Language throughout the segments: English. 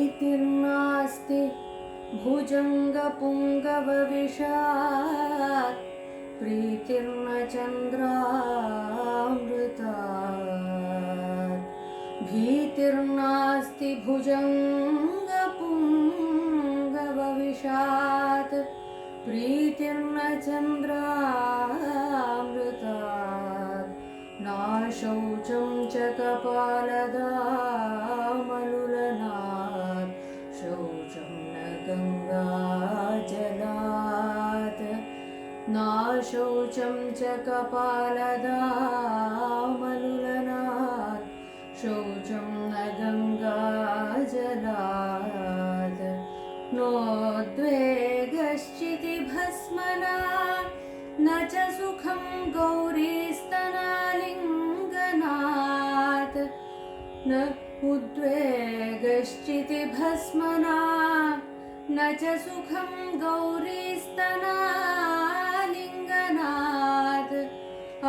भीतिर्नास्ति भुजङ्गपुङ्गवविषात् प्रीतिर्न चन्द्रामृतात् भीतिर्नास्ति भुजङ्गपुङ्गवविषात् प्रीतिर्न चन्द्रामृतात् नाशौचं च कपालदामनुलनात् शौचं न गङ्गाजलात् नाशौचं च कपालदामनुलनात् शौचं न गङ्गाजलात् नोद्वेगश्चितिभस्मना न च सुखं गौरीस्तनालिङ्गनात् न उद्वेगश्चितिभस्मना न च सुखं गौरीस्तनालिङ्गनात्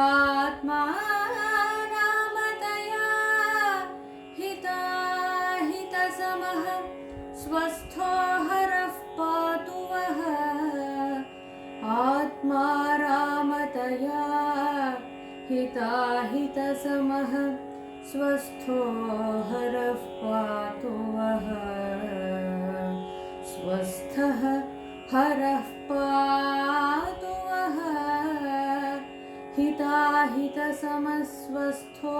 आत्मारामतया हिताहितसमः स्वस्थो हरः पातु वः आत्मारामतया हिताहितसमः स्वस्थो हरः पातु वः स्वस्थः हरः पातु वः हिताहितसमस्वस्थो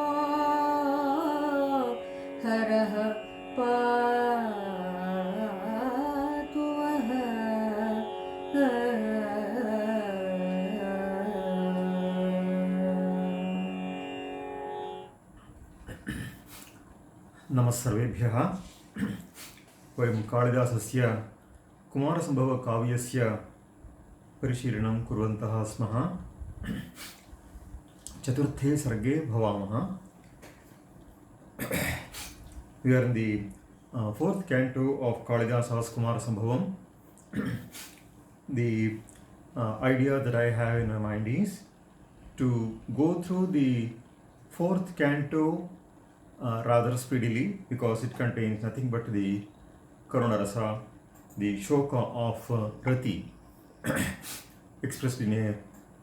हरः पातु वः नमस्सर्वेभ्यः। वयं कालिदासस्य कुमारसम्भवकाव्यस्य परिशीलनं कुर्वन्तः स्मः। चतुर्थे सर्गे भवामः। We are in the fourth canto of Kalidasa's Kumarasambhavam. The idea that I have in my mind is to go through the fourth canto rather speedily, because it contains nothing but the Karunarasa, the Shoka of Rati, expressed in a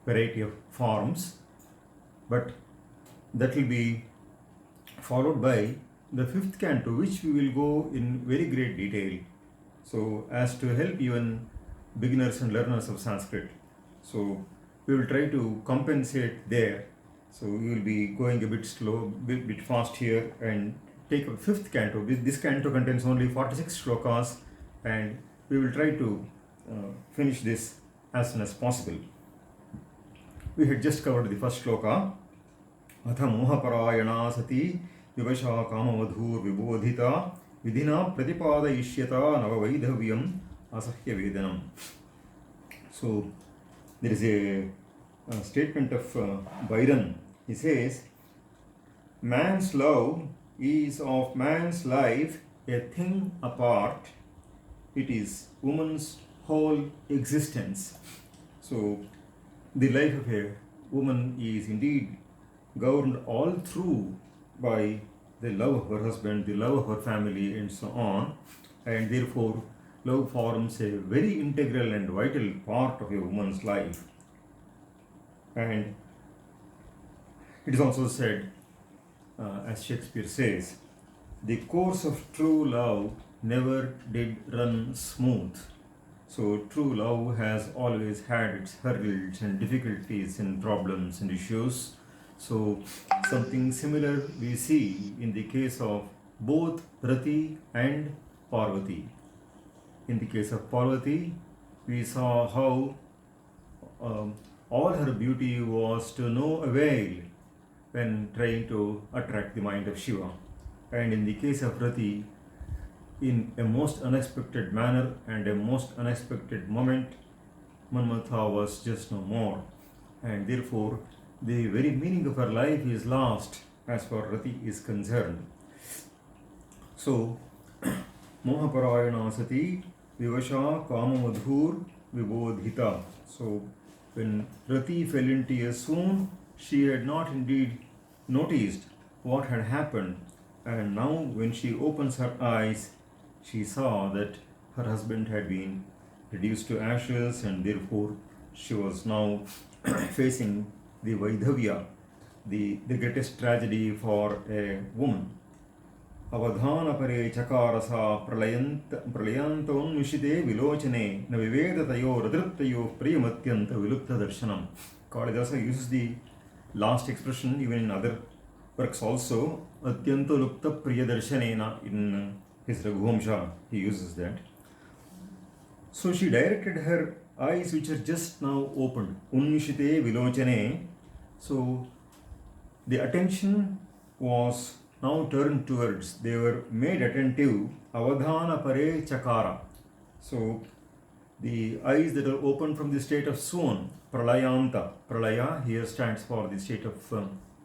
variety of forms. But that will be followed by the fifth canto, which we will go in very great detail, so as to help even beginners and learners of Sanskrit. So we will try to compensate there. So we will be going a bit slow, bit fast here, and take a fifth canto. This canto contains only 46 shlokas, and we will try to finish this as soon as possible. We had just covered the first shloka. Atha mohaparayana sati vivasha kamamadhur vibodhita vidhina pratipadayishyata navavaidhavyam asahya vedanam. So there is a statement of Byron. He says, man's love is of man's life a thing apart. It is woman's whole existence. So the life of a woman is indeed governed all through by the love of her husband, the love of her family, and so on. And therefore love forms a very integral and vital part of a woman's life. And it is also said, as Shakespeare says, the course of true love never did run smooth. So true love has always had its hurdles and difficulties and problems and issues. So something similar we see in the case of both Rati and Parvati. In the case of Parvati, we saw how all her beauty was to no avail when trying to attract the mind of Shiva. And in the case of Rati, in a most unexpected manner and a most unexpected moment, Manmatha was just no more. And therefore, the very meaning of her life is lost as far as Rati is concerned. So, Mohaparayana sati Vivasha Kamamadhur Vibodhita. So when Rati fell into a swoon, she had not indeed noticed what had happened, and now when she opens her eyes, she saw that her husband had been reduced to ashes, and therefore she was now facing the Vaidhavya, the greatest tragedy for a woman. अवधानपरे चकारसा प्रलयन्तोन्मिषिते विलोचने न विवेदतयोरदृप्तयोः प्रियमत्यन्तविलुप्तदर्शनम्. Kalidasa uses the last expression even in other works also. Atyantolupta priyadarsanena, in his Raghuvamsha he uses that. So she directed her eyes, which are just now opened, unmishite vilochane. So the attention was now turned towards, they were made attentive, avadhana pare chakara. So the eyes that are opened from the state of swoon, pralayanta. Pralaya here stands for the state of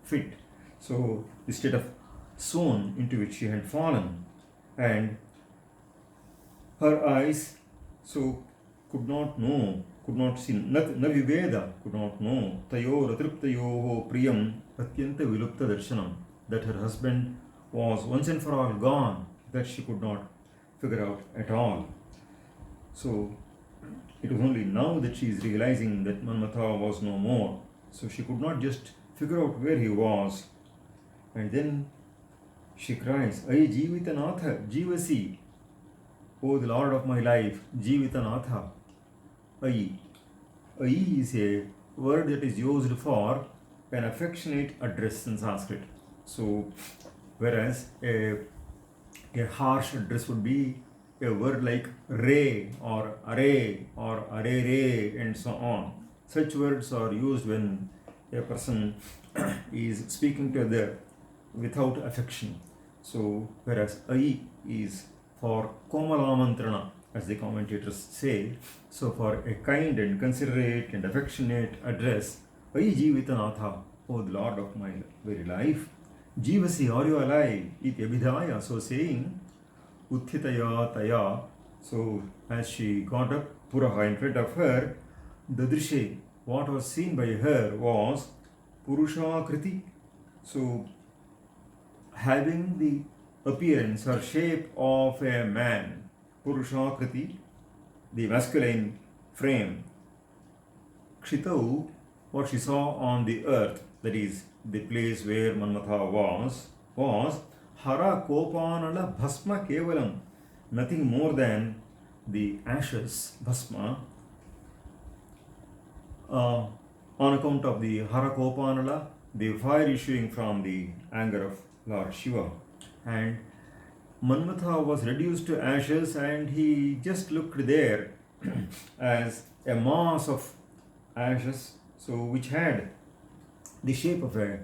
fit. So the state of swoon into which she had fallen, and her eyes so could not know, could not see, na viveda, could not know, tayor atriptayoho priyam atyanta vilupta darshanam, that her husband was once and for all gone, that she could not figure out at all. So it was only now that she is realizing that Manmatha was no more. So she could not just figure out where he was. And then she cries, Ay Jivitanatha, Jivasi, O the Lord of my life, Jivitanatha. Ay. Ay is a word that is used for an affectionate address in Sanskrit. So, whereas a harsh address would be a word like re or are or arere and so on. Such words are used when a person is speaking to other without affection. So, whereas ai is for komalamantrana, as the commentators say, so for a kind and considerate and affectionate address, ai jivitanatha, O the Lord of my very life, Jivasi, are you alive? Iti abhidhaya, so saying, Uthitaya taya, so as she got up, Puraha in front of her, Dadrishe, what was seen by her was Purusha Kriti, so having the appearance or shape of a man, Purusha Kriti, the masculine frame, Kshitau, what she saw on the earth, that is, the place where Manmatha was Hara Kopanala Bhasma Kevalam, nothing more than the ashes, Bhasma, on account of the Hara Kopanala, the fire issuing from the anger of Lord Shiva. And Manmatha was reduced to ashes, and he just looked there as a mass of ashes, so which had the shape of a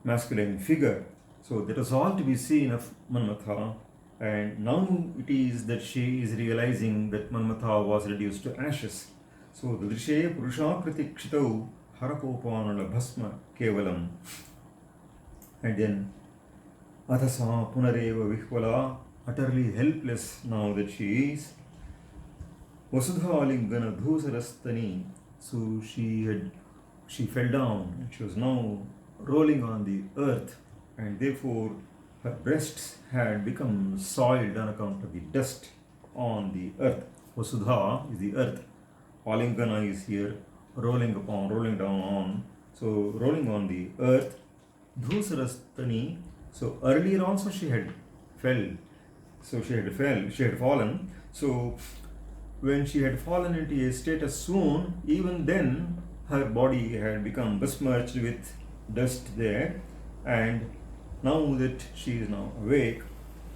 masculine figure. So that was all to be seen of Manmatha, and now it is that she is realizing that Manmatha was reduced to ashes. So the Drishe Purusha Kritikshitau Harakopanala Bhasma Kevalam. And then Athasa Punareva Vihvala, utterly helpless now that she is. Vasudha Lingana Dhusarastani. So she fell down, and she was now rolling on the earth, and therefore her breasts had become soiled on account of the dust on the earth. Vasudha is the earth. Alingana is here, rolling down on. So rolling on the earth. Dhusarastani. So earlier also she had fell. So she had fallen. So when she had fallen into a state of swoon, even then her body had become besmirched with dust there, and now that she is now awake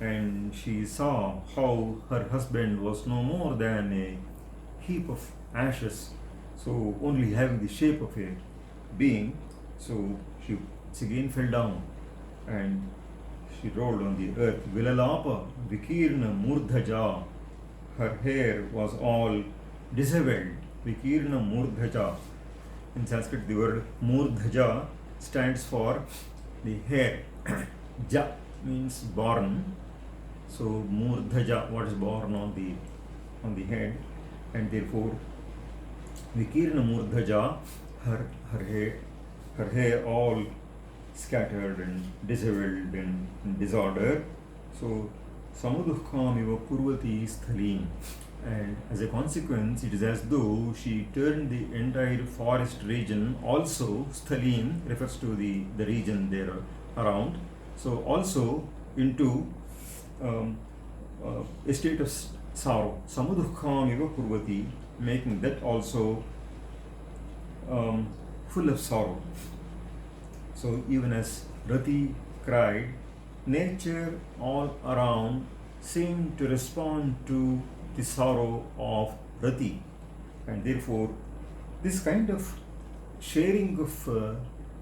and she saw how her husband was no more than a heap of ashes, so only having the shape of a being, so she again fell down and she rolled on the earth. Vilalapa Vikirna Murdhaja, her hair was all disheveled. Vikirna Murdhaja. In Sanskrit, the word Murdhaja stands for the hair. Ja means born. So Murdhaja, what is born on the on the head, and therefore Vikirna Murdhaja, her hair all scattered and disheveled and in disorder. So Samudukhamiva Kurvati Sthalim. And as a consequence, it is as though she turned the entire forest region, also Sthalim refers to the region there around, so also into a state of sorrow. Samudukhamiva Kurvati, making that also full of sorrow. So even as Rati cried, nature all around seemed to respond to the sorrow of Rati, and therefore this kind of sharing of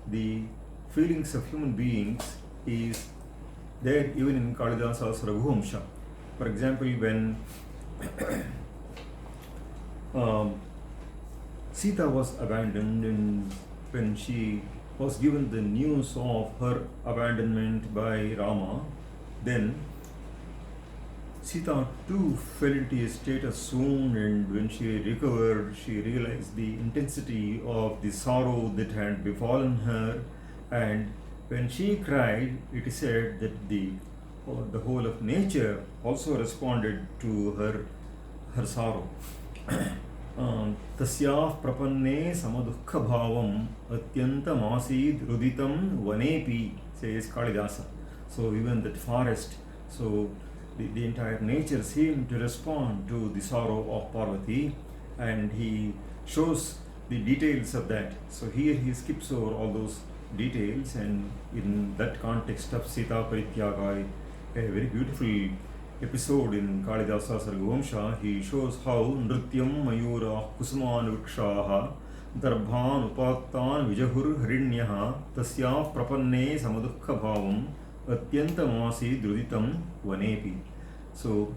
the feelings of human beings is there even in Kalidasa's Raghuvamsha. For example, when Sita was abandoned, and when she was given the news of her abandonment by Rama, then Sita too fell into a state of swoon, and when she recovered, she realized the intensity of the sorrow that had befallen her, and when she cried, it is said that the whole of nature also responded to her sorrow. तस्याः प्रपन्ने समदुःखभावम् अत्यन्तमासीद् रुदितं वनेपि, says Kalidasa. So even that forest, so the entire nature seemed to respond to the sorrow of Parvati, and he shows the details of that. So here he skips over all those details, and in that context of Sita Parityaga, a very beautiful episode in Kalidasa's Raghuvamsha, he shows how Nrityam Mayura Kusuman Vrikshaha Darbhan Upaktan Vijahur Harinyaha Tasya Prapanne Samadukha Bhavam Atyantamasi Druditam Vanepi. So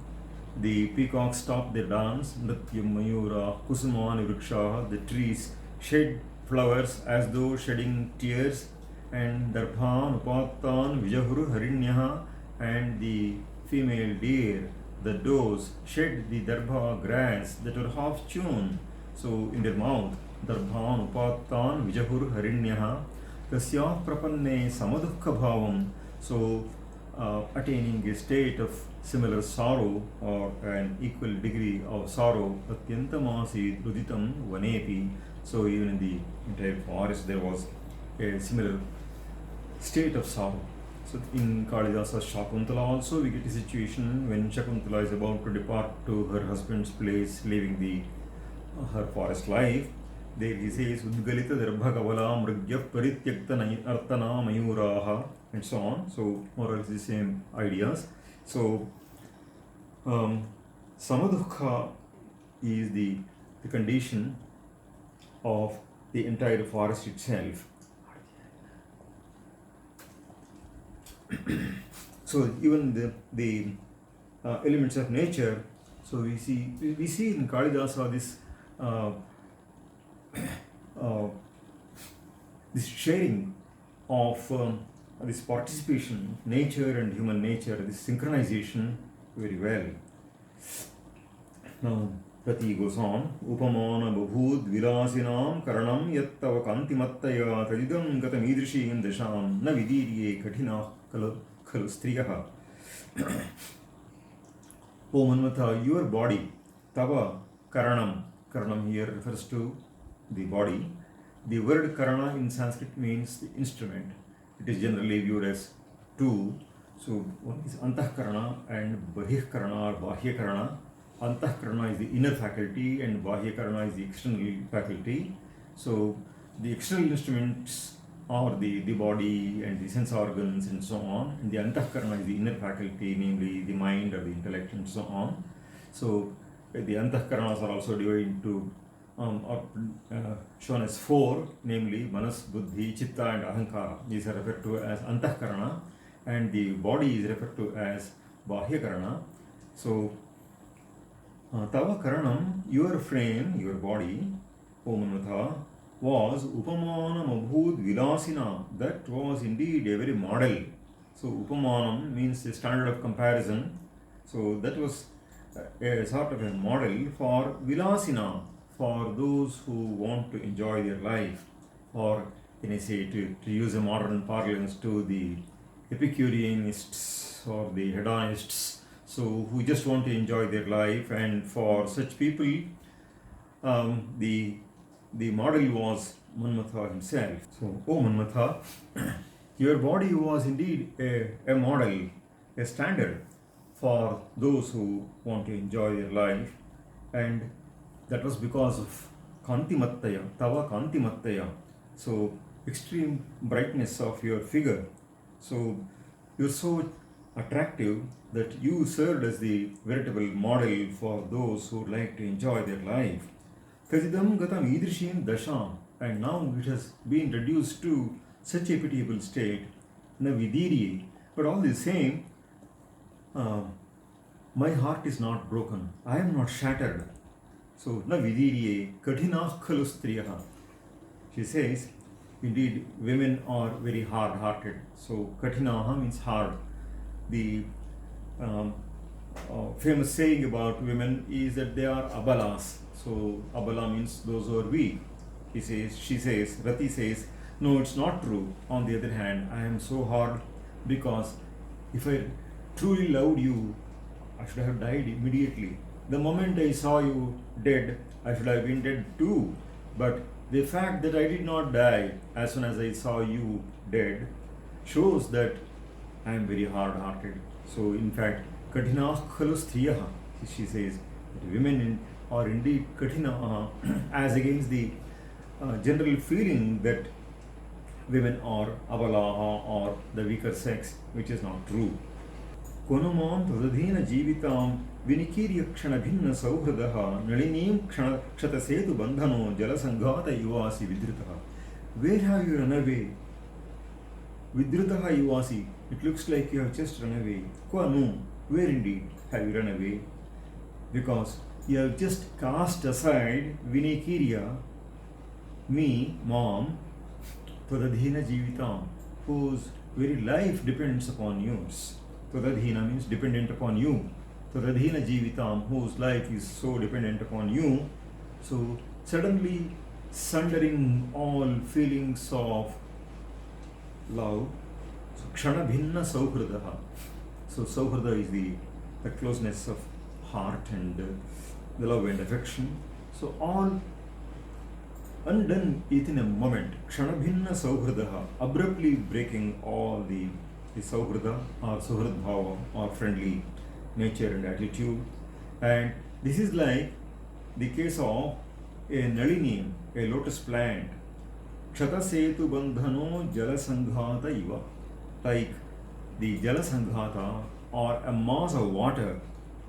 the peacocks stopped their dance, Nrityam Mayura Kusuman Vrikshaha, the trees shed flowers as though shedding tears, and Darbhan Upaktan Vijahur Harinyaha, and the female deer, the does, shed the darbha grass that were half chewed, so in their mouth. Darbhan upattan vijahur harinyaha tasyah prapanne samadukha bhavam, so attaining a state of similar sorrow or an equal degree of sorrow, atyantamasi ruditam vanepi. So even in the entire forest there was a similar state of sorrow. So in Kalidasa's Shakuntala also we get a situation when Shakuntala is about to depart to her husband's place, leaving her forest life. There he says Udgalita Darbha Kavala Mrigya Parityakta Artana Mayuraha, and so on. So more or less the same ideas. So Samadukha is the condition of the entire forest itself. So even the elements of nature, so we see in Kalidasa this this sharing of this participation, nature and human nature, this synchronization very well. Now Rati goes on, Upamana Babhud Vilasinam Karanam Yattava Kantimattaya Tadidam Gatam Idrishim Desham Na Vidirye Kathina Kalu Striyaha. O Manmatha, your body, Tava Karanam. Karanam here refers to the body. The word Karana in Sanskrit means the instrument. It is generally viewed as two. So one is Antahkarana and Bahihkarana or Bahyakarana. Antahkarana is the inner faculty and Bahyakarana is the external faculty. So the external instruments are the body and the sense organs and so on, and the Antahkarana is the inner faculty, namely the mind or the intellect and so on. So the Antahkaranas are also divided into shown as four, namely Manas, Buddhi, Chitta and Ahankara. These are referred to as Antahkarana, and the body is referred to as Bahyakarana. So Tava Karanam, your frame, your body, O Manmatha, was Upamanam Abhud Vilasina. That was indeed a very model. So Upamanam means a standard of comparison. So that was a sort of a model for Vilasina, for those who want to enjoy their life, or can I say, to use a modern parlance, to the Epicureanists or the hedonists, so who just want to enjoy their life, and for such people, the model was Manmatha himself. So, oh Manmatha, your body was indeed a model, a standard for those who want to enjoy their life, and that was because of Kantimattaya, Tava Kantimattaya, so extreme brightness of your figure. So you're so attractive that you served as the veritable model for those who like to enjoy their life. Kajidam gatam idrishim dasham, and now it has been reduced to such a pitiable state, na vidiri, but all the same, my heart is not broken, I am not shattered. So, na vidiriye kathina khalu striyaha. She says, indeed, women are very hard-hearted. So, kathinaha means hard. The famous saying about women is that they are abalas. So, abala means those who are weak. She says, Rati says, no, it's not true. On the other hand, I am so hard because if I truly loved you, I should have died immediately. The moment I saw you dead, I should have been dead too. But the fact that I did not die as soon as I saw you dead shows that I am very hard-hearted. So, in fact, kathina khalu striyaha, she says, that women are indeed kathina, as against the general feeling that women are abalaha or the weaker sex, which is not true. Konuman tadadhina jeevitam vinikirya kshana bhinna sauhradaha nalineem kshatasetu bandhano jalasanghata yuvasi vidritaha. Where have you run away? Vidritaha yuvasi. It looks like you have just run away. Kwanu, where indeed have you run away? Because you have just cast aside vinikirya, me, mom, tadadhina jeevitam, whose very life depends upon yours. Tadadhina means dependent upon you. Tadadhina jeevitam, whose life is so dependent upon you. So suddenly sundering all feelings of love. So kshana bhinna sauhradaha. So sauhrada is the closeness of heart and the love and affection. So all undone it in a moment. Kshana bhinna sauhradaha, abruptly breaking all the sauhrada or suhrad bhava or friendly nature and attitude. And this is like the case of a nalini, a lotus plant. Kshatasetu bandhano jalasanghata iva. Like the jalasanghata or a mass of water.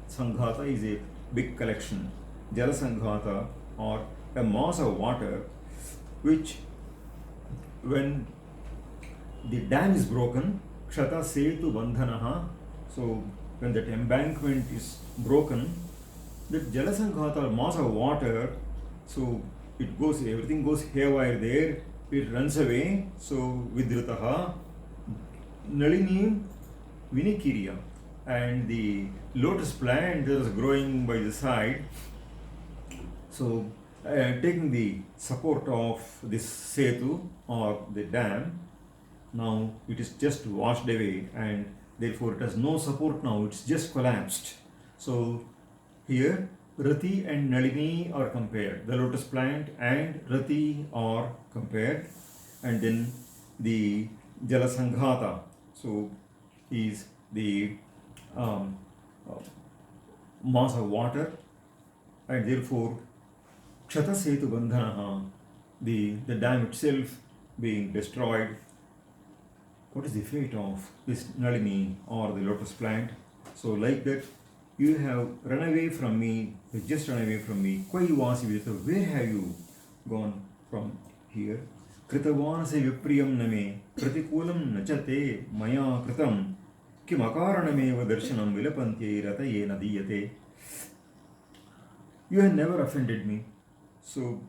Sanghata is a big collection. Jalasanghata or a mass of water which, when the dam is broken, kshata setu bandhanaha, so when that embankment is broken, that jalasanghata or mass of water, so it goes, everything goes haywire there, it runs away. So vidritaha, nalini vinikirya, and the lotus plant that is growing by the side, so taking the support of this setu or the dam, now it is just washed away and therefore it has no support now, it's just collapsed. So here Rati and Nalini are compared, the lotus plant and Rati are compared, and then the Jalasanghata, so is the mass of water, and therefore Kshata Setu Bandhanaha, the dam itself being destroyed. What is the fate of this Nalini or the lotus plant? So like that, you have run away from me, you just run away from me. Kwai vasi vidita, where have you gone from here? Kritavanase vipriyam name, pratikulam nachate maya kritam, kim akaranameva darshanam vilapantye rataye nadiyate. You have never offended me. So,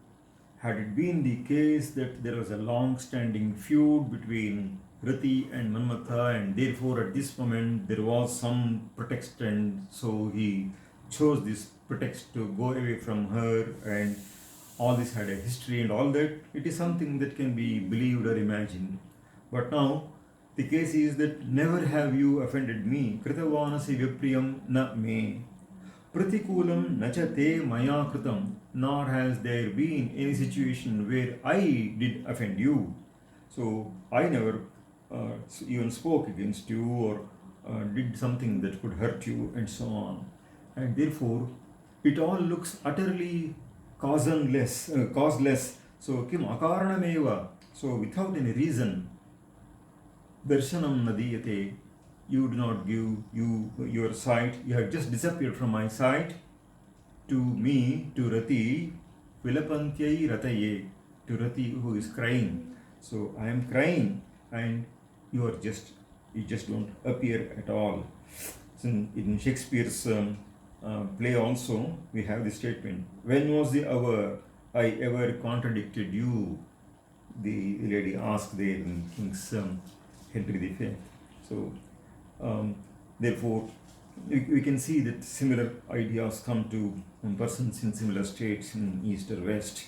had it been the case that there was a long-standing feud between Rati and Manmatha, and therefore at this moment there was some pretext, and so he chose this pretext to go away from her, and all this had a history and all that. It is something that can be believed or imagined. But now the case is that never have you offended me. Kritavanasi vipriyam na me. Pratikulam nachate maya kritam. Nor has there been any situation where I did offend you. So I never even spoke against you or did something that could hurt you and so on. And therefore, it all looks utterly causeless. So kim akaranameva. So without any reason, darshanam nadiyate. You do not give your sight. You have just disappeared from my sight to me, to Rati, Vilapantyai Rataye, to Rati who is crying. So I am crying and you just don't appear at all. So in Shakespeare's play also, we have this statement, when was the hour I ever contradicted you? The lady asked there in King's Henry V. So therefore, we can see that similar ideas come to persons in similar states in East or West.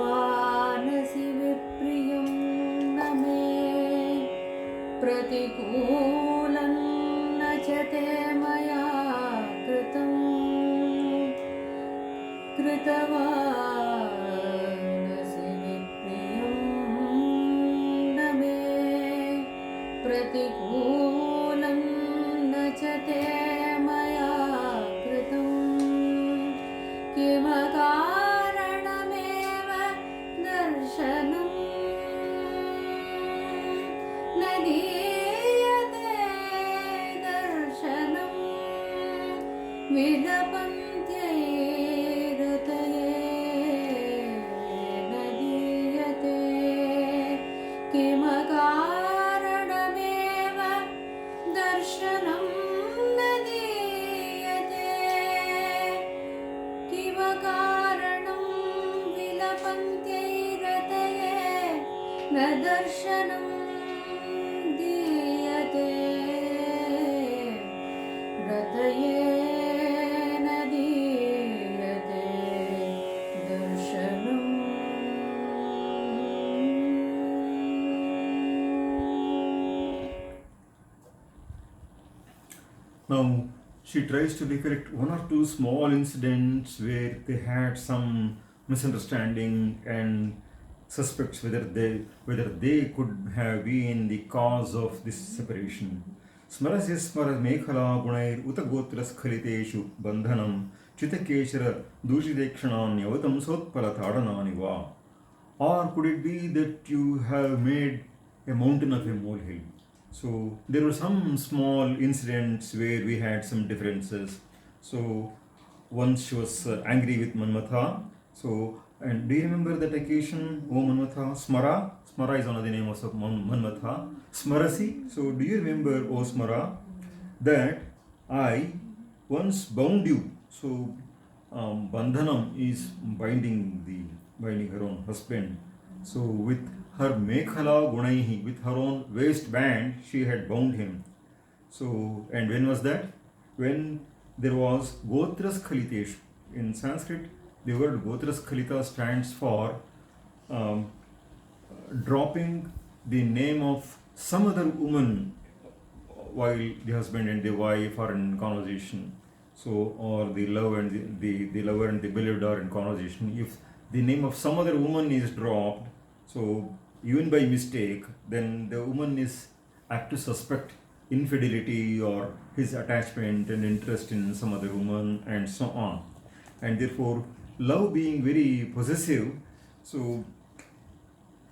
कृतवानसि विप्रियं न मे प्रतिकूलं न च ते मया कृतं कृतवानसि विप्रियं न मे प्रतिकूलं न च ते मया कृतं किमकारणमेव दर्शनं न दीयते दर्शनं विलपन्त्यैरतये न दीयते किमकारणमेव दर्शनं न दीयते किमकारणं विलपन्त्यैरतये न दर्शनं दीयते रतये न दीयते दर्शनम् Now, she tries to recollect one or two small incidents where they had some misunderstanding and suspects whether they could have been the cause of this separation. Smarasya smara mekhala gunair utagotra skhaliteshu bandhanam chitakeshara dushidekshananyavatam sotpala thadanani va. Or could it be that you have made a mountain of a molehill? So there were some small incidents where we had some differences. So once she was angry with Manmatha. So, and do you remember that occasion, O Manmatha? Smara? Smara is one of the names of Manmatha. Smarasi? So do you remember, O Smara, that I once bound you? So Bandhanam is binding her own husband. So with her Mekhala Gunaihi, with her own waistband, she had bound him. So, and when was that? When there was Gotras Khalitesh. In Sanskrit, the word Gotras Khalita stands for dropping the name of some other woman while the husband and the wife are in conversation. So, or the lover and the lover and the beloved are in conversation. If the name of some other woman is dropped, so even by mistake, then the woman is apt to suspect infidelity or his attachment and interest in some other woman and so on. And therefore, love being very possessive, so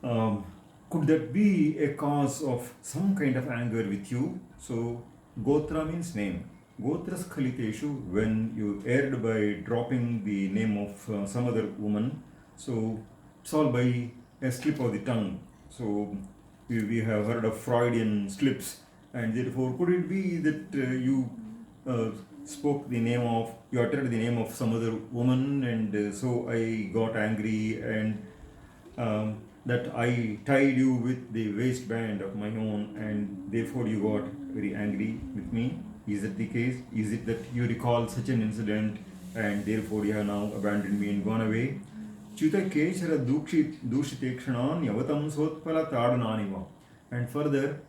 could that be a cause of some kind of anger with you? So Gotra means name. Gotras Khaliteshu, when you erred by dropping the name of some other woman, so it's all by a slip of the tongue. So we have heard of Freudian slips, and therefore could it be that you spoke the name of, you uttered the name of some other woman, and so I got angry, and that I tied you with the waistband of my own, and therefore you got very angry with me? Is it the case? Is it that you recall such an incident and therefore you have now abandoned me and gone away? Chuta keshara dushite kshanan yavatam sotpala tadananiva. And further,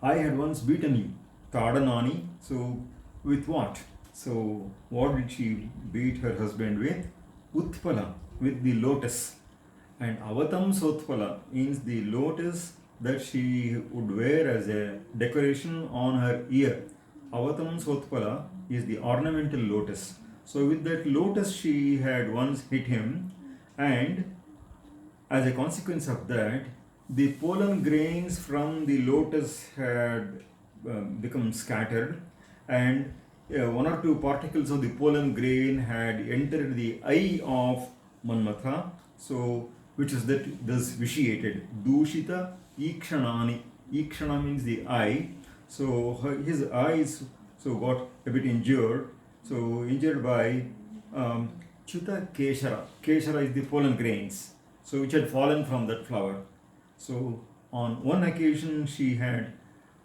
I had once beaten you, tadanani. So with what? So what did she beat her husband with? Utpala, with the lotus. And avatam sotpala means the lotus that she would wear as a decoration on her ear. Avatam sotpala is the ornamental lotus. So with that lotus she had once hit him, and as a consequence of that, the pollen grains from the lotus had become scattered, and one or two particles of the pollen grain had entered the eye of Manmatha, so which is that thus vitiated. Dushita ikshanani. Ikshana means the eye. So his eyes so got a bit injured. So injured by Chuta keshara. Keshara is the pollen grains, so which had fallen from that flower. So on one occasion she had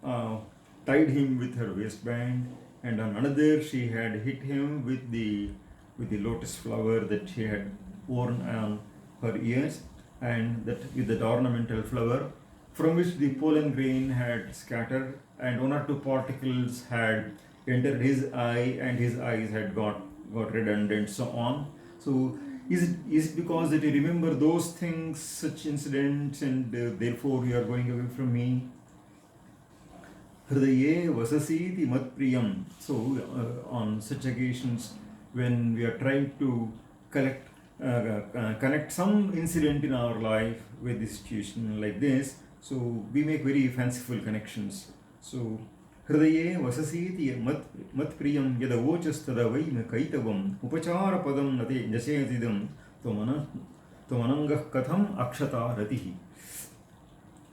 tied him with her waistband, and on another she had hit him with the lotus flower that she had worn on her ears, and that with that ornamental flower from which the pollen grain had scattered, and one or two particles had entered his eye, and his eyes had got reddened and so on. So is it because that you remember those things, such incidents, and therefore you are going away from me? Hridaye vasasiti mat priyam. So on such occasions when we are trying to connect some incident in our life with the situation like this, so we make very fanciful connections. So Hridaye vasasiti mat priyam yada vochastada vaima kaitavam upachara padam nate jasayatidam tvamanangah katham akshata ratihi.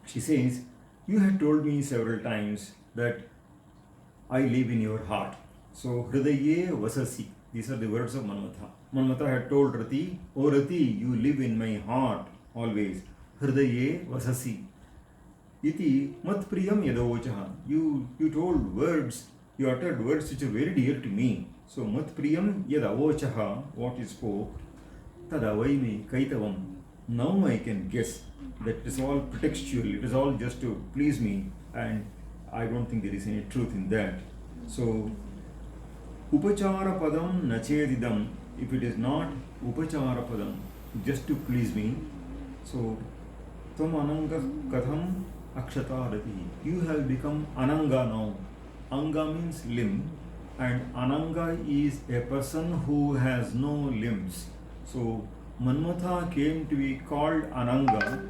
She says, you had told me several times that I live in your heart. So Hridaye vasasi, these are the words of Manmatha. Manmatha had told Rati, O Rati, you live in my heart always. Hridaye vasasi. Iti mat priyam yadavochaha. You told words, you uttered words which are very dear to me. So mat priyam yadavochaha, what you spoke, tadavaimi kaitavam. Now I can guess that it is all pretextual, it is all just to please me, and I don't think there is any truth in that. So upachara padam nachedidam, if it is not upachara padam, just to please me, so tvam ananga katham akshata rati. You have become ananga now. Anga means limb, and ananga is a person who has no limbs. So Manmatha came to be called Ananga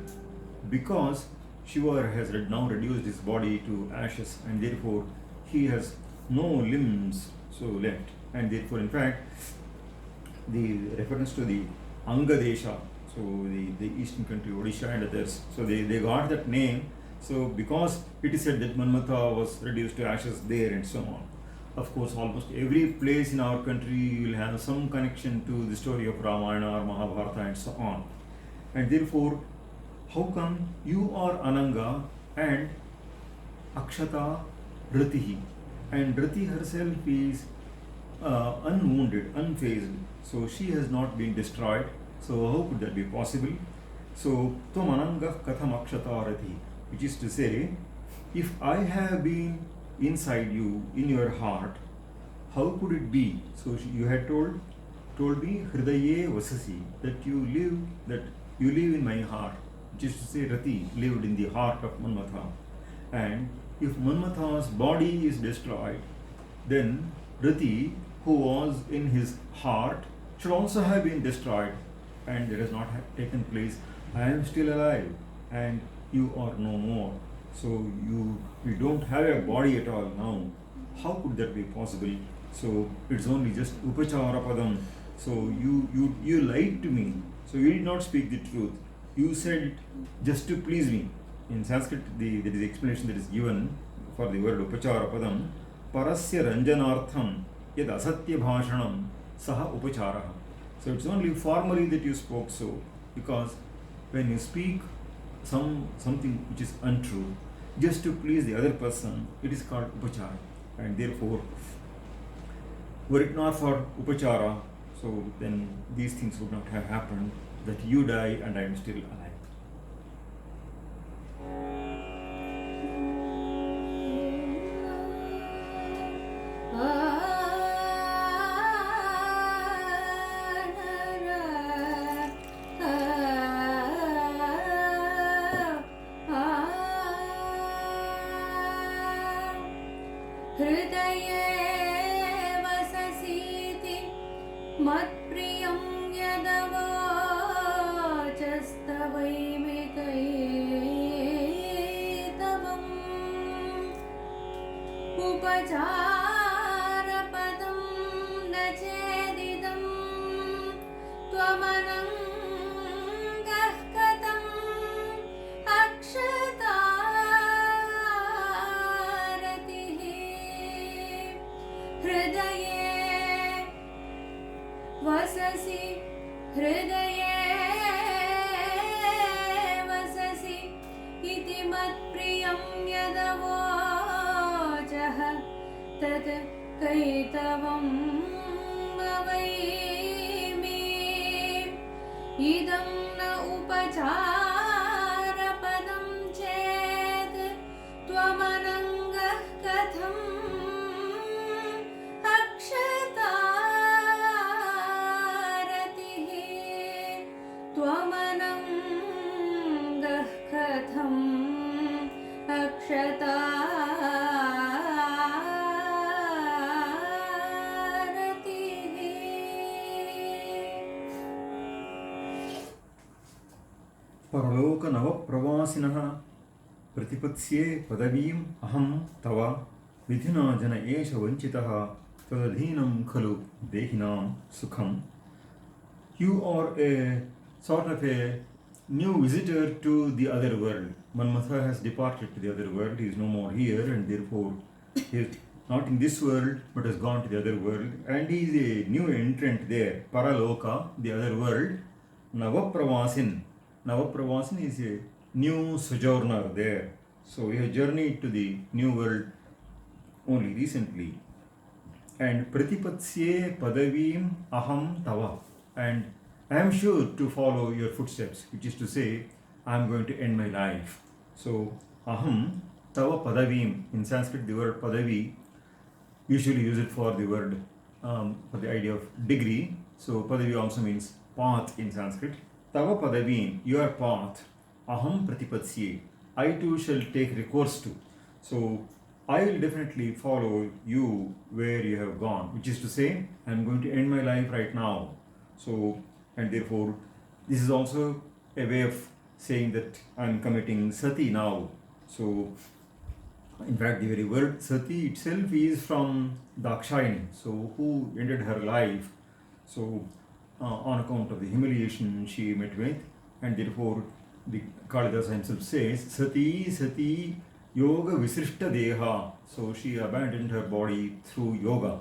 because Shiva has now reduced his body to ashes, and therefore he has no limbs so left, and therefore in fact the reference to the Angadesha, so the eastern country Odisha and others, so they got that name, so because it is said that Manmatha was reduced to ashes there and so on. Of course, almost every place in our country will have some connection to the story of Ramayana or Mahabharata and so on. And therefore, how come you are Ananga and Akshata Ratihi? And Rati herself is unwounded, unfazed. So she has not been destroyed. So how could that be possible? So, Tvam Ananga Katham Akshata Ratihi, which is to say, if I have been inside you, in your heart, how could it be? So you had told me Hridaye vasasi, that you live in my heart, which is to say Rati lived in the heart of Manmatha. And if Manmatha's body is destroyed, then Rati, who was in his heart, should also have been destroyed, and that has not taken place. I am still alive and you are no more. So you don't have a body at all now. How could that be possible? So it's only just upachara padam. So you lied to me. So you did not speak the truth. you said it just to please me. In Sanskrit, there is explanation that is given for the word upachara padam. Parasya ranjanartham yad asatya bhashanam saha upacharaha. So it's only formally that you spoke so, because when you speak something which is untrue, just to please the other person, it is called upachara. And therefore, were it not for upachara, so then these things would not have happened, that you die and I am still alive. हृदये वससीति मत्प्रियं यदवोचस्तवैमिकैतवम् उपचारपदं न चेदिदं त्वमनङ्गः कथम् अक्षतारतिः हृदये वससि हृदये वससि इति मत्प्रियं यदवोचः तत् कैतवं ववैमि इदं न उपचारपदं चेत् त्वमनङ्गः कथम् अक्षतारतिः त्वमनङ्गः कथम् अक्षतारतिः परलोक नव प्रवासिनः प्रतिपत्स्ये पदवीम् अहं तव विधिना जन एष वञ्चितः तदधीनं खलु देहिनां सुखम्. You are a sort of a new visitor to the other world. Manmatha has departed to the other world. He is no more here, and therefore he is not in this world but has gone to the other world, and he is a new entrant there. Paraloka, the other world. Navapravasin. Navapravasin is a new sojourner there. So we have journeyed to the new world only recently. And Pratipatsye Padavim Aham Tava. And I am sure to follow your footsteps, which is to say, I am going to end my life. So, Aham Tava Padavim. In Sanskrit, the word Padavi, usually use it for the word, for the idea of degree. So, Padavi also means path in Sanskrit. Tava Padavim, your path. Aham Pratipatsye. I too shall take recourse to. So, I will definitely follow you where you have gone, which is to say, I am going to end my life right now. So, and therefore, this is also a way of saying that I am committing sati now. So, in fact, the very word sati itself is from Dakshayani, so who ended her life. So, on account of the humiliation she met with, and therefore, the Kalidasa himself says, Sati Sati Yoga Visrishta Deha. So she abandoned her body through yoga.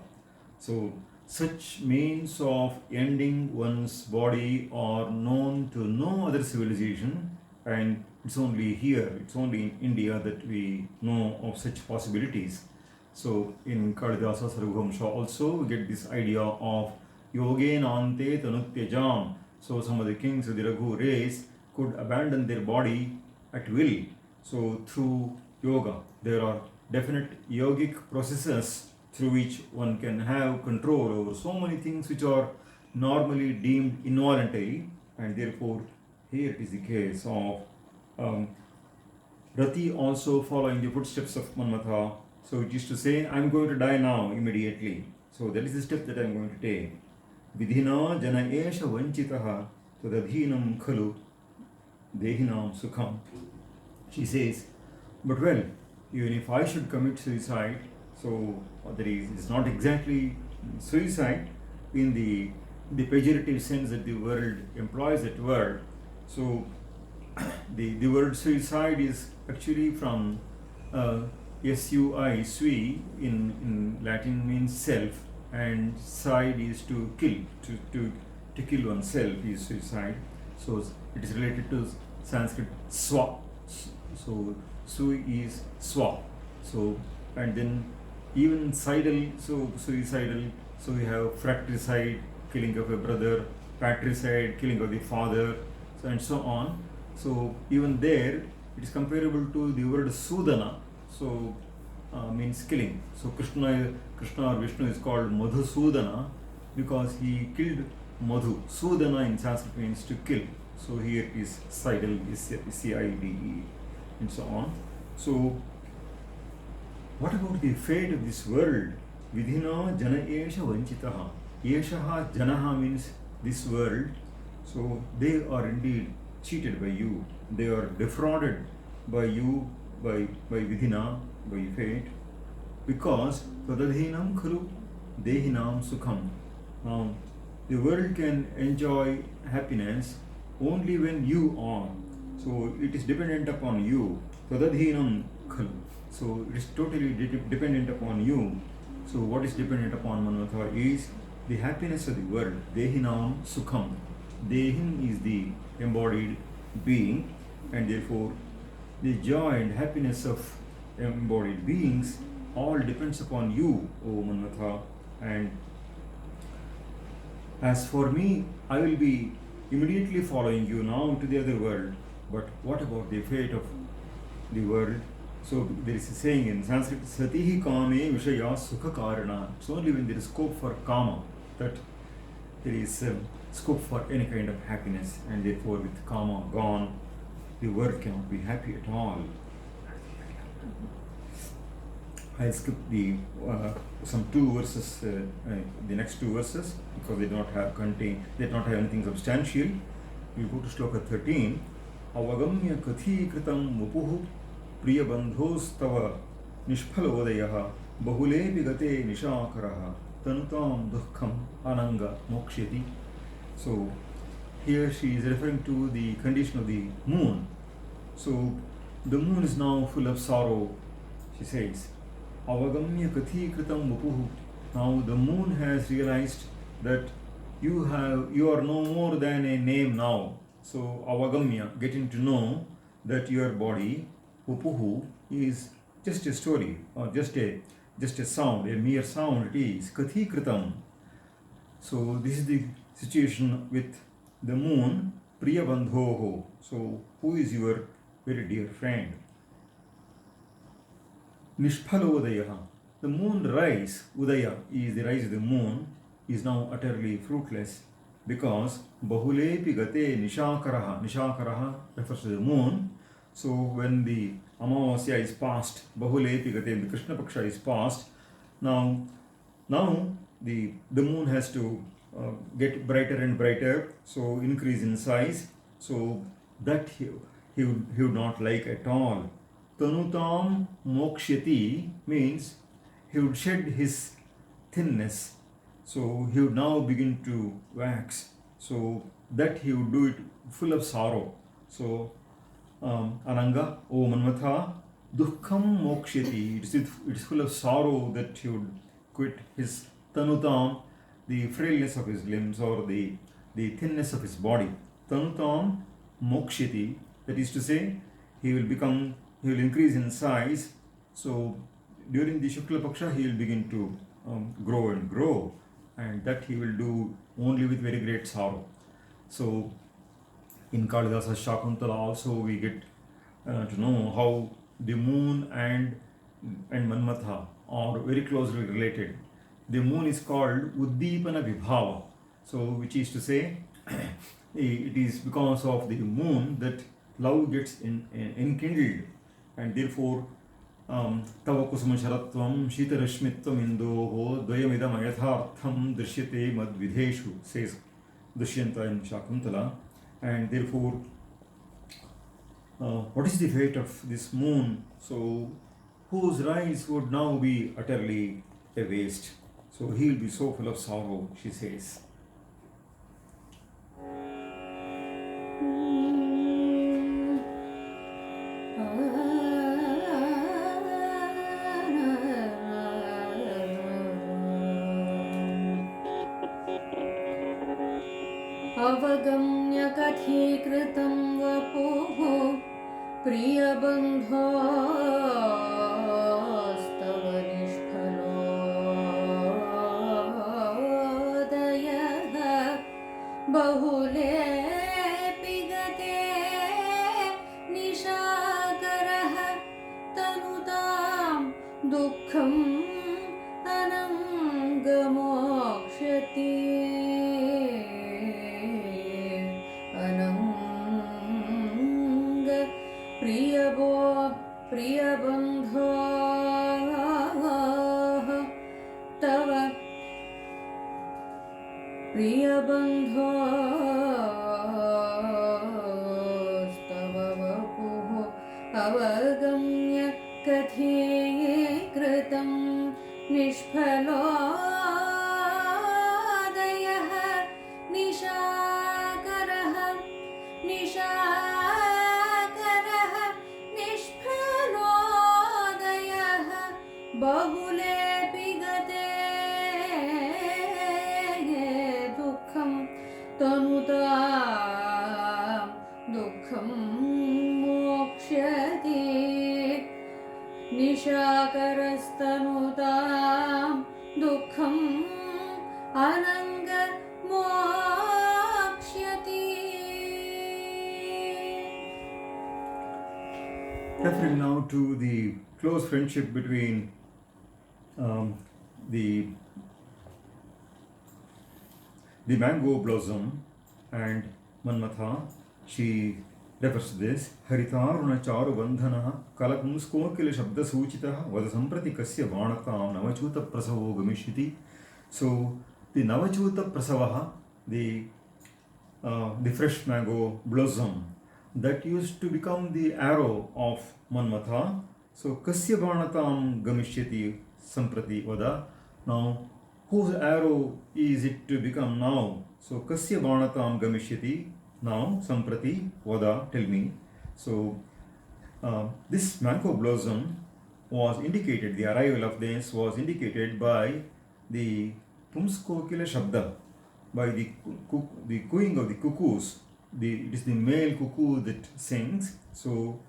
So such means of ending one's body are known to no other civilization, and it's only here, it's only in India that we know of such possibilities. So in Kalidasa Sarvabhaumsha also we get this idea of Yogenante Tanutyajam. So some of the kings of the Raghu race could abandon their body at will. So through yoga, there are definite yogic processes through which one can have control over so many things which are normally deemed involuntary, and therefore here it is the case of Rati also following the footsteps of Manmatha. So it is to say, I am going to die now immediately. So that is the step that I am going to take. Vidhina jana esha vanchitaha tadadhinam khalu dehinam sukham. She says, but well, even if I should commit suicide, so that is, it's not exactly suicide in the pejorative sense that the world employs that word. So the word suicide is actually from sui, sui in Latin means self, and side is to kill, to kill oneself is suicide. So it is related to Sanskrit swa. So sui is swa. So and then even sidal, so suicidal. So we have fratricide, killing of a brother, patricide, killing of the father, so and so on. So even there, it is comparable to the word Sudana. So means killing. So Krishna or Vishnu is called Madhusudana because he killed Madhu. Sudana in Sanskrit means to kill. So here is sidal, is C-I-D-E, and so on. So what about the fate of this world? Vidhina jana esha vanchitaha. Eshaha janaha means this world. So they are indeed cheated by you. They are defrauded by you, by vidhina, by fate. Because tadadhinam khalu dehinam sukham. Now, the world can enjoy happiness only when you are. So it is dependent upon you. Tadadhinam khalu. So it is totally dependent upon you. So what is dependent upon Manmatha is the happiness of the world. Dehinam sukham. Dehin is the embodied being, and therefore the joy and happiness of embodied beings all depends upon you, O Manmatha. And as for me, I will be immediately following you now to the other world. But what about the fate of the world? So there is a saying in Sanskrit, Satihi kame vishaya sukha karana. It's only when there is scope for kama that there is scope for any kind of happiness, and therefore with kama gone, the world cannot be happy at all. I'll skip the some two verses, the next two verses, because they do not have anything substantial. We go to shloka 13. Avagamya kathi kritam mupuhu प्रियबन्धोस्तव निष्फलोदयः बहुलेऽपि गते निशाकरः तनुतां दुःखम् अनङ्ग मोक्ष्यति. So here she is referring to the condition of the moon. So the moon is now full of sorrow. She says, Avagamya kathi kritam mupuhu. Now the moon has realized that you are no more than a name now. So avagamya, getting to know that your body Upuhu is just a story, or just a sound, a mere sound it is. Kathi kritam. So this is the situation with the moon, Priya Bandhoho. So who is your very dear friend? Nishphalodaya. The moon rise, Udaya is the rise of the moon, is now utterly fruitless because Bahulepi gate nishakaraha. Nishakaraha refers to the moon. So when the Amavasya is past, Bahulepi gate, the Krishna Paksha is past, now the moon has to get brighter and brighter, so increase in size. So that he would not like at all. Tanutam mokshyati means he would shed his thinness. So he would now begin to wax. So that he would do it full of sorrow. So Ananga, O Manmatha, Dukkham Mokshyati. It is full of sorrow that he would quit his Tanutam, the frailness of his limbs or the thinness of his body. Tanutam Mokshyati, that is to say, he will increase in size. So during the Shukla Paksha, he will begin to grow and grow, and that he will do only with very great sorrow. So in Kalidasa's Shakuntala also we get to know how the moon and Manmatha are very closely related. The moon is called Uddipana Vibhava, so which is to say it is because of the moon that love gets enkindled, and therefore Tava Kusuma Sharatvam Shitarashmitvam Indoho Dvayamidam Ayathartham Drishyate Madvidheshu, says Dushyanta in Shakuntala. And therefore, what is the fate of this moon? So, whose rise would now be utterly a waste. So, he will be so full of sorrow, she says. अवगम्य कथीकृतं वपुः प्रियबन्धोस्तव निष्फलोदयः बहुलेऽपि गते निशाकरः तनुतां दुःखम् अनङ्गमोक्ष्यति अनङ्ग प्रियबन्धो तव प्रियबन्धोस्तव वपुः अवगम्य कथीकृतं निष्फलोदयः निशाकरः निष्फलोदयः बहुलेऽपि गते दुःखं तनुतां दुःखं मोक्ष्यति निशाकरस्तनुतां दुःखम् अनङ्गमोक्ष्यति. Referring now to the close friendship between the mango blossom and Manmatha, she refers to this. Haritaruna charu bandhana kalapumskokila shabda suchitah vada samprati kasya vanatam navachuta prasavo gamishyati. So the navachuta prasavaha, the fresh mango blossom that used to become the arrow of Manmatha. So kasya vanatam gamishyati samprati vada. Now whose arrow is it to become now? So kasya vanatam gamishyati. Now samprati vada, tell me. So this mango blossom was indicated, the arrival of this was indicated by the Pumskokila Shabda, by the cooing of the cuckoos. It is the male cuckoo that sings. So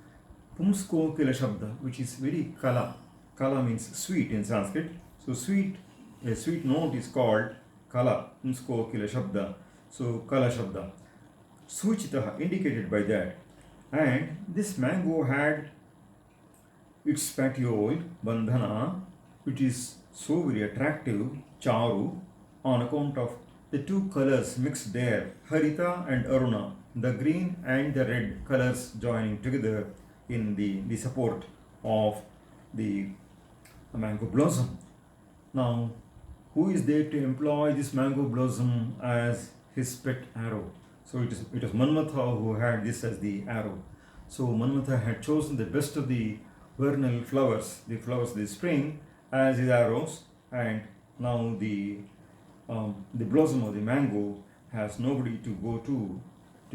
Pumskokila Shabda, which is very kala. Kala means sweet in Sanskrit. So a sweet note is called kala, Pumskokila Shabda. So kala Shabda. Suchitaha, indicated by that. And this mango had its petiole, bandhana, which is so very attractive, charu, on account of the two colors mixed there, harita and aruna, the green and the red colors joining together in the support of the mango blossom. Now, who is there to employ this mango blossom as his pet arrow? So it was Manmatha who had this as the arrow. So Manmatha had chosen the best of the vernal flowers, the flowers of the spring, as his arrows, and now the blossom of the mango has nobody to go to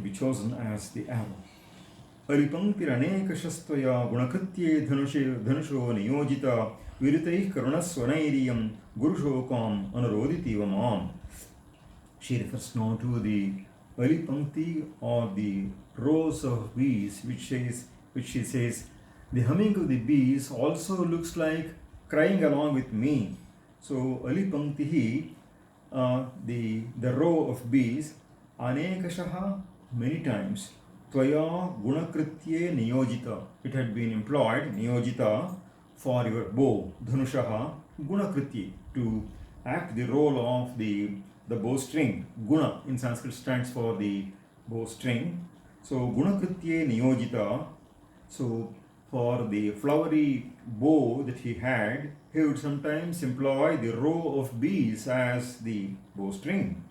be chosen as the arrow. Aripanktiranekashastvaya gunakritye dhanusho niyojita viritaih karunasvanairiyam gurushokam anuroditi vamam. She refers now to the Alipankti or the rows of bees, which she says, the humming of the bees also looks like crying along with me. So Alipanktihi, the row of bees, anekashaha, many times, tvaya gunakritye niyojita, it had been employed, niyojita, for your bow, dhanushaha, gunakritye, to act the role of the bowstring. Guna in Sanskrit stands for the bowstring. So gunakritye niyojita. So for the flowery bow that he had, he would sometimes employ the row of bees as the bowstring.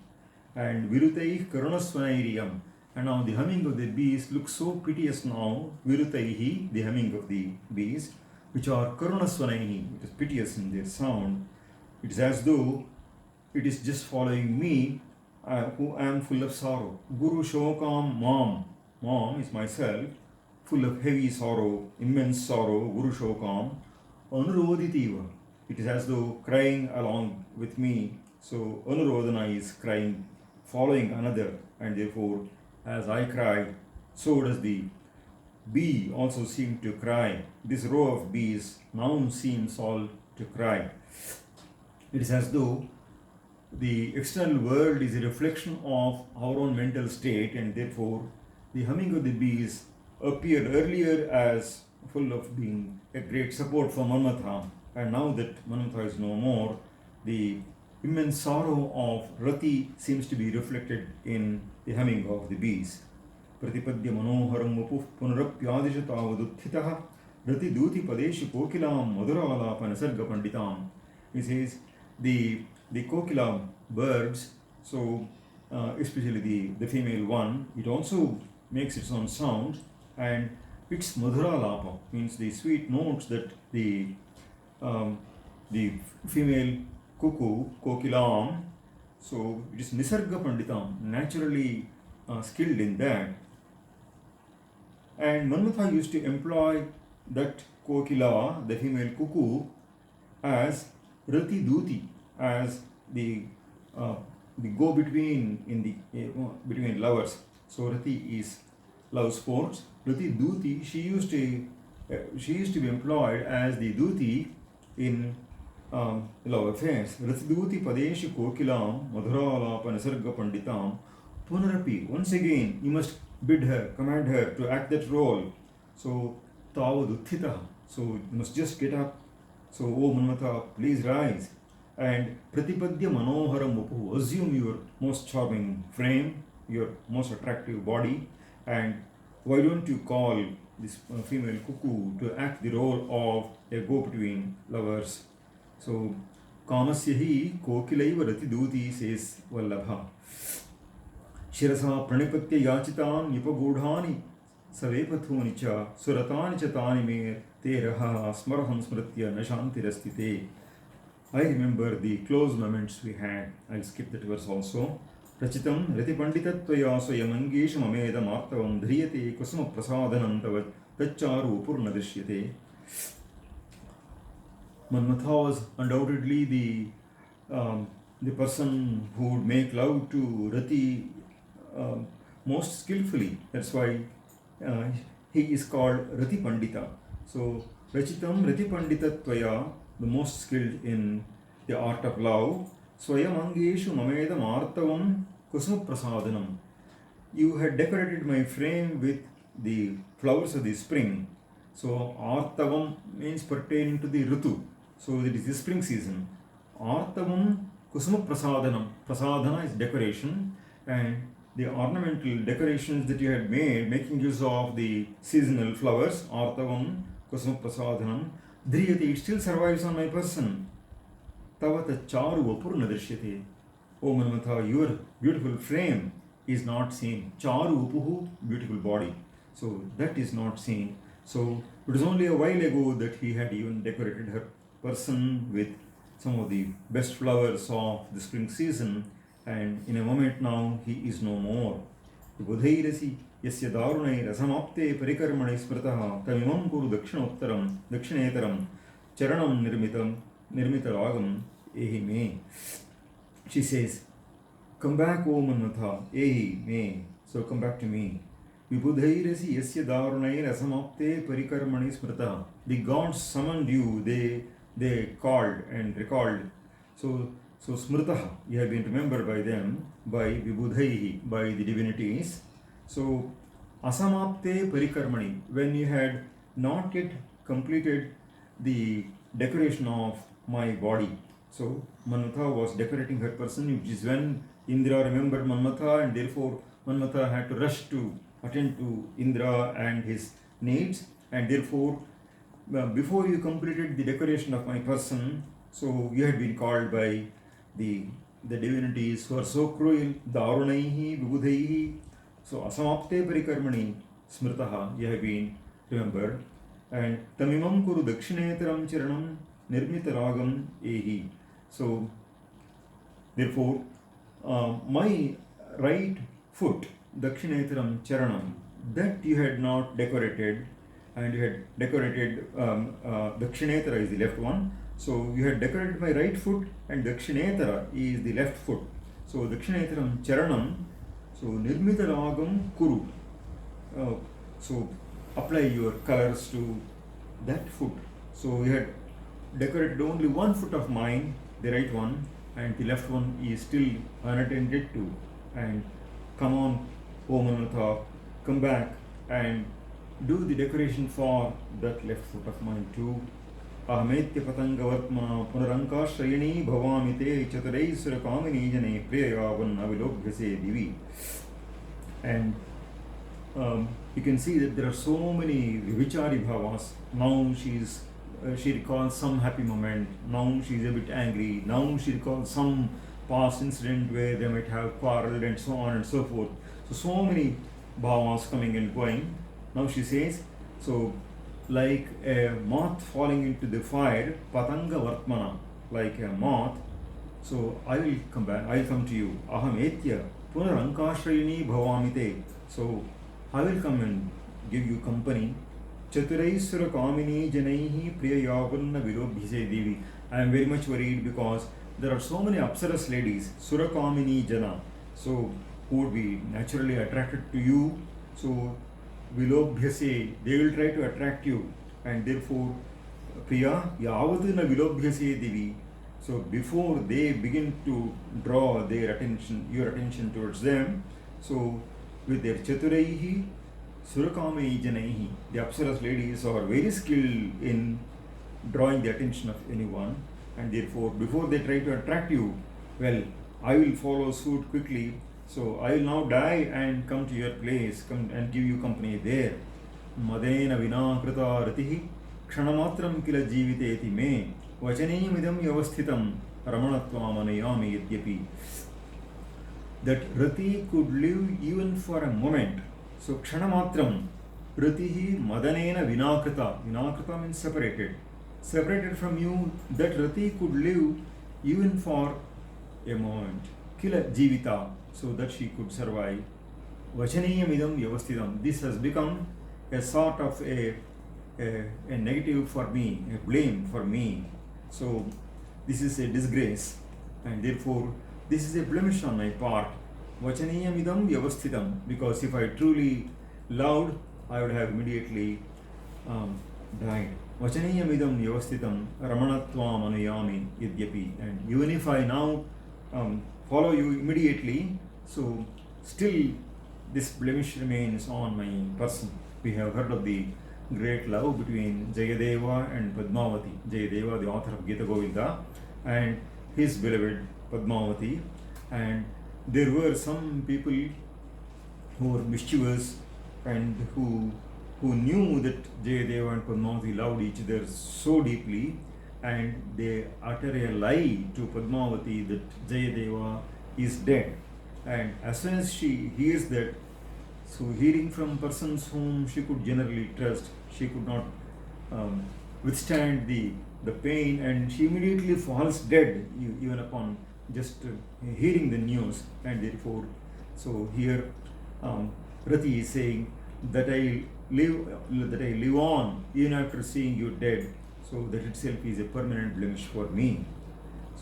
And virutaih karunasvanairiyam. And now the humming of the bees looks so piteous now. Virutaihi, the humming of the bees, which are karunasvanaihi, it is piteous in their sound. It is as though it is just following me, who am full of sorrow. Guru Shokam Mam. Mam is myself, full of heavy sorrow, immense sorrow. Guru Shokam Anurodhitiva. It is as though crying along with me. So Anurodhana is crying following another, and therefore, as I cry, so does the bee also seem to cry. This row of bees now seems all to cry. It is as though the external world is a reflection of our own mental state, and therefore the humming of the bees appeared earlier as full of being a great support for Manmatha, and now that Manmatha is no more, the immense sorrow of Rati seems to be reflected in the humming of the bees. Pratipadiya manoharam vapuh punarapyadisha tavadutthitah Rati duti padeshu kokilam madhuralapa nasarga panditam. He says the kokila birds, so especially the female one, it also makes its own sound, and its madhura lapa means the sweet notes that the female cuckoo, kokilam, so it is nisarga panditam, naturally skilled in that. And Manmatha used to employ that kokila, the female cuckoo, as Rati Duti, as the go-between in the between lovers. So Rati is love sports. Rati Duti, she used to be employed as the Duti in love affairs. Rati Duti Padeshu Kokilam Madhuralapa Nisarga Panditam Punarapi. Once again, you must bid her, command her to act that role. So Tavaduthita. So you must just get up. So, O Manmatha, please rise. And Pratipadya Manoharam Vapuh, assume your most charming frame, your most attractive body, and why don't you call this female cuckoo to act the role of a go-between lovers? So, Kamasyahi Kokilaiva Rati Duti, says Vallabha. Shirasa Pranipatya Yachitan Yupagodhani Savepathuni cha Suratani cha Tani me te raha smaraham smritya nashantirastite. I remember the close moments we had. I'll skip that verse also. Rachitam Rati Panditattvaya Swayamangesham Amedam Artavam Dhriyate Kusuma Prasadanam Tavat Tacharu Purnadrishyate. Manmatha was undoubtedly the person who would make love to Rati most skillfully. That's why he is called Rati Pandita. So, Rachitam Rati Panditattvaya, the most skilled in the art of love. Swayamangeshu Mamedam Artavam Kusuma Prasadanam. You had decorated my frame with the flowers of the spring. So, Artavam means pertaining to the Ritu. So, it is the spring season. Artavam Kusuma Prasadanam. Prasadana is decoration, and the ornamental decorations that you had made, making use of the seasonal flowers, Artavam Kusuma Prasadanam, Dhriyate, it still survives on my person. Tavata Charu Vapurna Drishyate. O Manmatha, your beautiful frame is not seen. Charu Upuhu, beautiful body. So that is not seen. So it was only a while ago that he had even decorated her person with some of the best flowers of the spring season, and in a moment now he is no more. Budhairasi Yasya Darunai Rasamapte Parikarmani Smrataha Tamimam Kuru Dakshinetaram Charanam Nirmita Ragam Ehi Me. She says, come back, O Manmatha, Ehi Me. So come back to me. Vibudhairasi Yasya Darunai Rasamapte Parikarmani Smrataha. The gods summoned you, they called and recalled. So Smritaha, you have been remembered by them, by Vibudhaihi, by the divinities. So Asamapte Parikarmani, when you had not yet completed the decoration of my body. So Manmatha was decorating her person, which is when Indra remembered Manmatha, and therefore Manmatha had to rush to attend to Indra and his needs, and therefore before you completed the decoration of my person, so you had been called by the divinities who are so cruel, Darunaihi, Vibudhaihi. So Asamapte Parikarmani Smrtaha, you have been remembered. And Tamimam Kuru Dakshinetaram Charanam Nirmita Ragam Ehi. So therefore, my right foot, Dakshinetaram Charanam, that you had not decorated, and you had decorated Dakshinetara is the left one. So you had decorated my right foot, and Dakshinetara is the left foot. So Dakshinetram Charanam. So Nirmita Ragam Kuru. So apply your colors to that foot. So we had decorated only one foot of mine, the right one, and the left one is still unattended to. And come on, Om Anatha, come back and do the decoration for that left foot of mine too. Ahmetya Patangavatma Punaranka Shrayani Bhavamite Chaturai Kamini Jane Priyavan Avilobhyase Divi. And you can see that there are so many Vichari Bhavas. Now she recalls some happy moment, now she is a bit angry, now she recalls some past incident where they might have quarreled and so on and so forth. So many bhavas coming and going. Now she says, so like a moth falling into the fire, patanga vartmana, like a moth, so I will come back, I will come to you. Aham etya punarankashrayini bhavamite. So I will come and give you company. Chaturai kamini janaihi priyayavanna virobhise devi. I am very much worried because there are so many Apsaras ladies, Surakamini Jana, so who would be naturally attracted to you. So Vilobhyase, they will try to attract you, and therefore Priya Yavaduna Vilobhyase Devi. So before they begin to draw their attention, your attention towards them, so with their Chaturaihi Surakamini Janaihi, the Apsaras ladies are very skilled in drawing the attention of anyone, and therefore before they try to attract you, well, I will follow suit quickly. So I will now die and come to your place, come and give you company there. Madena vinakrita ratihi ksanamatram kila jiviteti me vachaneyamidam yavasthitam ramanatvamanayami yadyapi. That rati could live even for a moment. So ksanamatram ratihi madanena vinakrita. Vinakrita means separated. Separated from you, that rati could live even for a moment. Kila jivita, so that she could survive. Vachaneyamidam yavasthitam. This has become a sort of a negative for me, a blame for me. So this is a disgrace, and therefore this is a blemish on my part. Vachaneyamidam yavasthitam. Because if I truly loved, I would have immediately died. Vachaneyamidam yavasthitam ramanatvam anuyami yadyapi. And even if I now follow you immediately, so still this blemish remains on my person. We have heard of the great love between Jayadeva and Padmavati. Jayadeva, the author of Gita Govinda, and his beloved Padmavati. And there were some people who were mischievous and who knew that Jayadeva and Padmavati loved each other so deeply, and they utter a lie to Padmavati that Jayadeva is dead. And as soon as she hears that, so hearing from persons whom she could generally trust, she could not withstand the pain, and she immediately falls dead even upon just hearing the news. And therefore, so here Rati is saying that I live on even after seeing you dead. So that itself is a permanent blemish for me.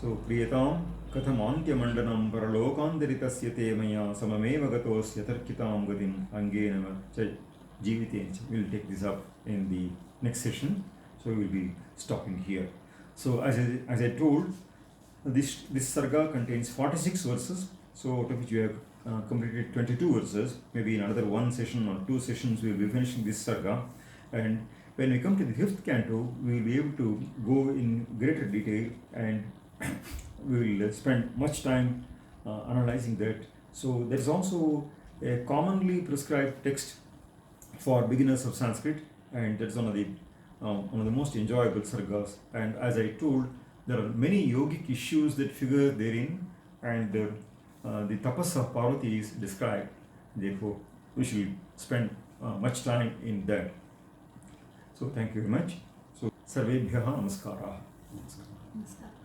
So Priyatam Kathamantya Mandanam Paralokandaritasya te maya samameva gatosya tarkitam gadim angenama jivitench. We will take this up in the next session. So we will be stopping here. So as I told, this sarga contains 46 verses. So out of which we have completed 22 verses. Maybe in another one session or two sessions we will be finishing this sarga. And when we come to the fifth canto, we will be able to go in greater detail, and we will spend much time analyzing that. So there is also a commonly prescribed text for beginners of Sanskrit, and that's one of the most enjoyable sargas. And as I told, there are many yogic issues that figure therein, and the tapas of Parvati is described. Therefore, we should spend much time in that. So thank you very much. So Sarvebhyaha Namaskaraha. Namaskar.